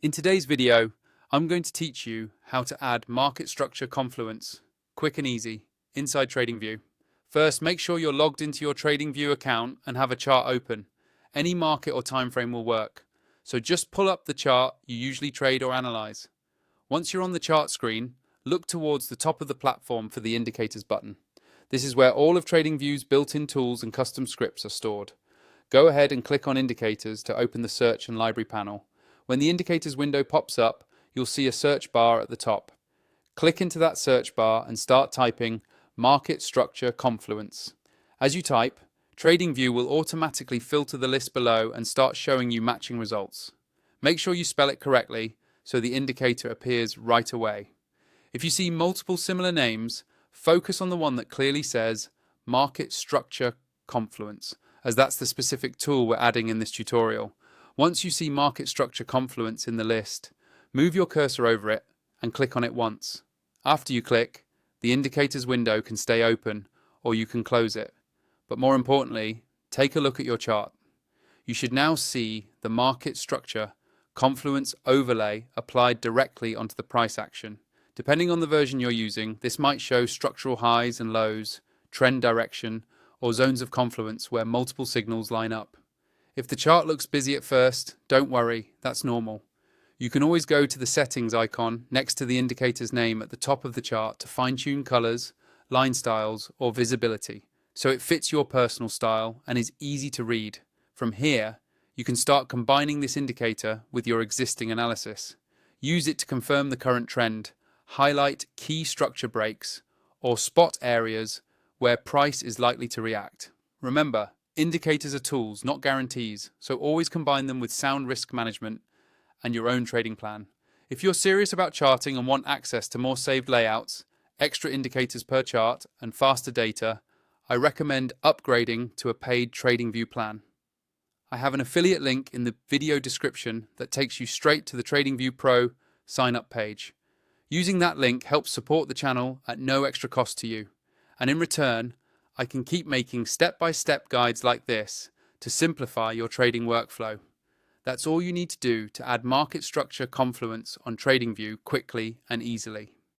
In today's video, I'm going to teach you how to add Market Structure Confluence, quick and easy, inside Tradingview. First, make sure you're logged into your Tradingview account and have a chart open. Any market or time frame will work. So just pull up the chart you usually trade or analyze. Once you're on the chart screen, look towards the top of the platform for the Indicators button. This is where all of Tradingview's built-in tools and custom scripts are stored. Go ahead and click on Indicators to open the Search and Library panel. When the Indicators window pops up, you'll see a search bar at the top. Click into that search bar and start typing Market Structure Confluence. As you type, Tradingview will automatically filter the list below and start showing you matching results. Make sure you spell it correctly so the indicator appears right away. If you see multiple similar names, focus on the one that clearly says Market Structure Confluence, as that's the specific tool we're adding in this tutorial. Once you see Market Structure Confluence in the list, move your cursor over it and click on it once. After you click, the Indicators window can stay open or you can close it. But more importantly, take a look at your chart. You should now see the Market Structure Confluence overlay applied directly onto the price action. Depending on the version you're using, this might show structural highs and lows, trend direction, or zones of confluence where multiple signals line up. If the chart looks busy at first, don't worry, that's normal. You can always go to the settings icon next to the indicator's name at the top of the chart to fine-tune colors, line styles, or visibility, so it fits your personal style and is easy to read. From here, you can start combining this indicator with your existing analysis. Use it to confirm the current trend, highlight key structure breaks, or spot areas where price is likely to react. Remember, indicators are tools, not guarantees, so always combine them with sound risk management and your own trading plan. If you're serious about charting and want access to more saved layouts, extra indicators per chart, and faster data, I recommend upgrading to a paid Tradingview plan. I have an affiliate link in the video description that takes you straight to the Tradingview Pro sign-up page. Using that link helps support the channel at no extra cost to you, and in return, I can keep making step-by-step guides like this to simplify your trading workflow. That's all you need to do to add Market Structure Confluence on Tradingview quickly and easily.